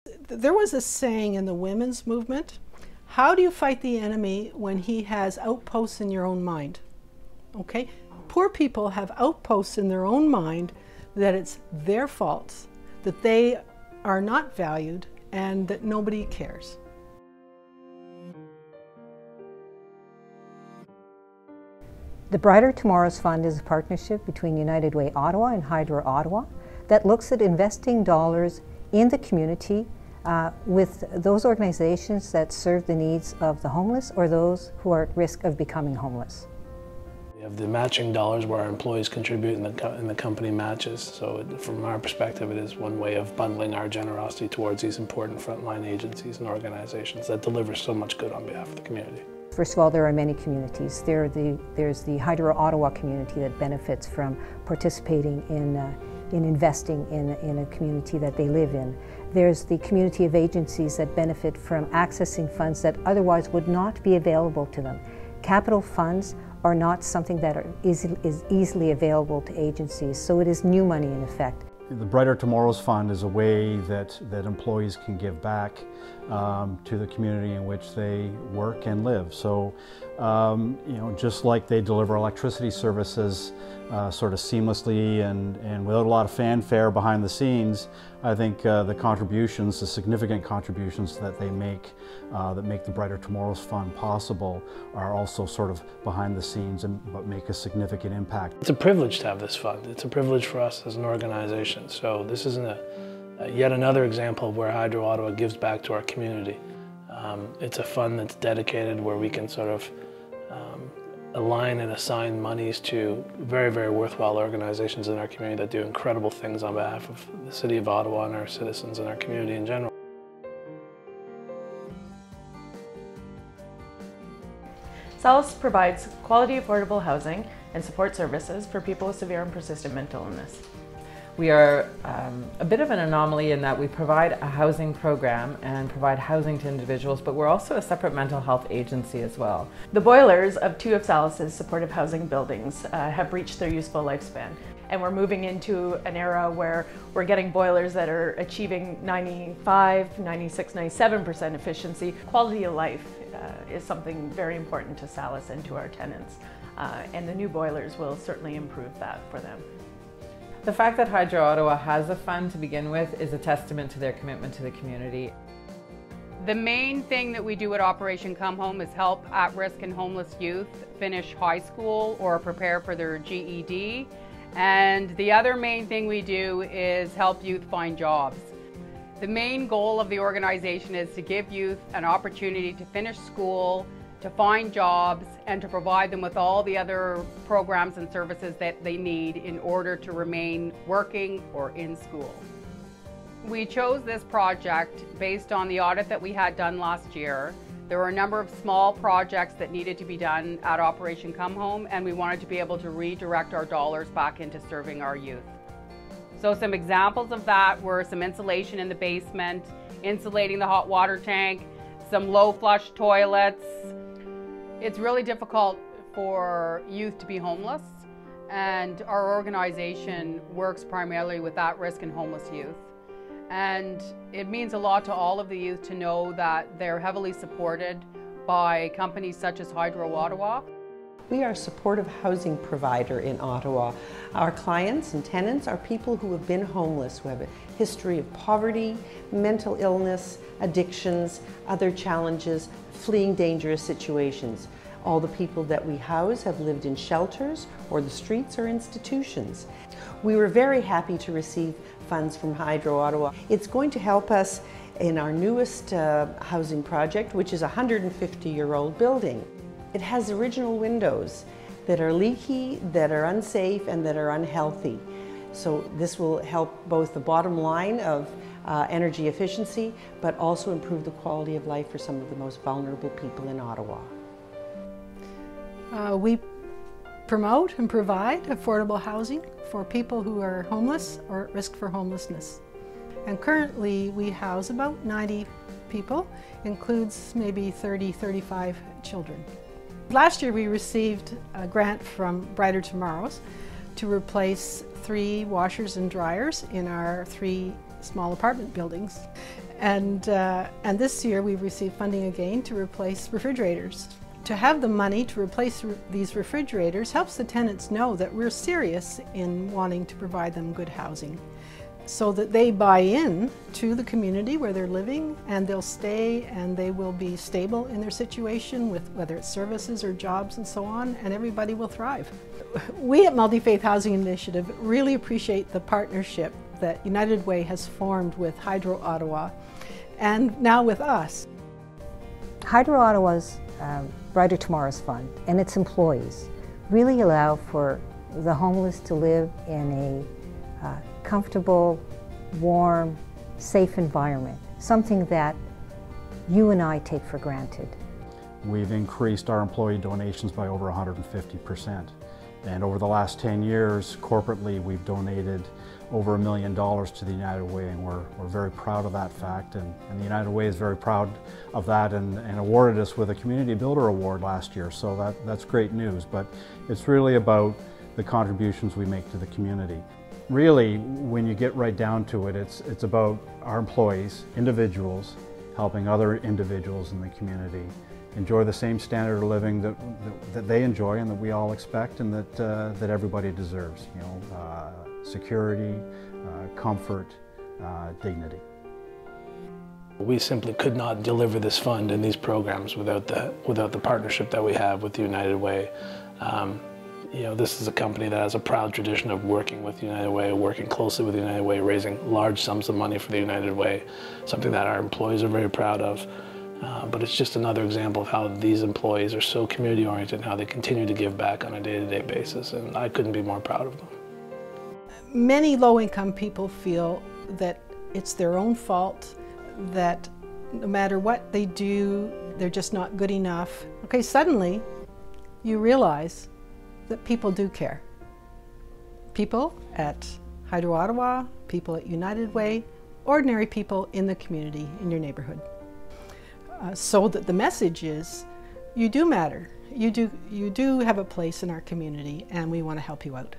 There was a saying in the women's movement, how do you fight the enemy when he has outposts in your own mind? Okay? Poor people have outposts in their own mind that it's their faults, that they are not valued, and that nobody cares. The Brighter Tomorrows Fund is a partnership between United Way Ottawa and Hydro Ottawa that looks at investing dollars in the community with those organizations that serve the needs of the homeless or those who are at risk of becoming homeless. We have the matching dollars where our employees contribute and the company matches. So from our perspective, it is one way of bundling our generosity towards these important frontline agencies and organizations that deliver so much good on behalf of the community. First of all, there are many communities. There's the Hydro Ottawa community that benefits from participating in investing in a community that they live in. There's the community of agencies that benefit from accessing funds that otherwise would not be available to them. Capital funds are not something that is easily available to agencies, so it is new money in effect. The Brighter Tomorrows Fund is a way that employees can give back to the community in which they work and live. So, you know, just like they deliver electricity services sort of seamlessly and without a lot of fanfare behind the scenes, I think the contributions, the significant contributions that they make that make the Brighter Tomorrows Fund possible are also sort of behind the scenes but make a significant impact. It's a privilege to have this fund. It's a privilege for us as an organization. So this isn't yet another example of where Hydro Ottawa gives back to our community. It's a fund that's dedicated where we can sort of align and assign monies to very, very worthwhile organizations in our community that do incredible things on behalf of the City of Ottawa and our citizens and our community in general. Salis provides quality, affordable housing and support services for people with severe and persistent mental illness. We are a bit of an anomaly in that we provide a housing program and provide housing to individuals, but we're also a separate mental health agency as well. The boilers of 2 of Salis's supportive housing buildings have reached their useful lifespan. And we're moving into an era where we're getting boilers that are achieving 95, 96, 97% efficiency. Quality of life is something very important to Salis and to our tenants. And the new boilers will certainly improve that for them. The fact that Hydro Ottawa has a fund to begin with is a testament to their commitment to the community. The main thing that we do at Operation Come Home is help at-risk and homeless youth finish high school or prepare for their GED. And the other main thing we do is help youth find jobs. The main goal of the organization is to give youth an opportunity to finish school, to find jobs, and to provide them with all the other programs and services that they need in order to remain working or in school. We chose this project based on the audit that we had done last year. There were a number of small projects that needed to be done at Operation Come Home, and we wanted to be able to redirect our dollars back into serving our youth. So some examples of that were some insulation in the basement, insulating the hot water tank, some low flush toilets. It's really difficult for youth to be homeless, and our organization works primarily with at-risk and homeless youth. And it means a lot to all of the youth to know that they're heavily supported by companies such as Hydro Ottawa. We are a supportive housing provider in Ottawa. Our clients and tenants are people who have been homeless, who have a history of poverty, mental illness, addictions, other challenges, fleeing dangerous situations. All the people that we house have lived in shelters or the streets or institutions. We were very happy to receive funds from Hydro Ottawa. It's going to help us in our newest housing project, which is a 150-year-old building. It has original windows that are leaky, that are unsafe, and that are unhealthy. So this will help both the bottom line of energy efficiency, but also improve the quality of life for some of the most vulnerable people in Ottawa. We promote and provide affordable housing for people who are homeless or at risk for homelessness. And currently we house about 90 people, includes maybe 30, 35 children. Last year we received a grant from Brighter Tomorrows to replace 3 washers and dryers in our 3 small apartment buildings. And this year we received funding again to replace refrigerators. To have the money to replace these refrigerators helps the tenants know that we're serious in wanting to provide them good housing, so that they buy in to the community where they're living, and they'll stay and they will be stable in their situation, with whether it's services or jobs and so on, and everybody will thrive. We at Multi-Faith Housing Initiative really appreciate the partnership that United Way has formed with Hydro Ottawa and now with us. Hydro Ottawa's Brighter Tomorrows Fund and its employees really allow for the homeless to live in a comfortable, warm, safe environment, something that you and I take for granted. We've increased our employee donations by over 150%. And over the last 10 years, corporately, we've donated over $1 million to the United Way, and we're very proud of that fact. And the United Way is very proud of that and awarded us with a Community Builder Award last year, so that's great news. But it's really about the contributions we make to the community. Really, when you get right down to it, it's about our employees, individuals, helping other individuals in the community enjoy the same standard of living that they enjoy and that we all expect and that everybody deserves. You know, security, comfort, dignity. We simply could not deliver this fund and these programs without the partnership that we have with the United Way. You know, this is a company that has a proud tradition of working with United Way, working closely with the United Way, raising large sums of money for the United Way, something that our employees are very proud of. But it's just another example of how these employees are so community-oriented and how they continue to give back on a day-to-day basis, and I couldn't be more proud of them. Many low-income people feel that it's their own fault, that no matter what they do, they're just not good enough. Okay, suddenly you realize that people do care. People at Hydro Ottawa, people at United Way, ordinary people in the community, in your neighborhood. So that the message is, you do matter. You do have a place in our community, and we want to help you out.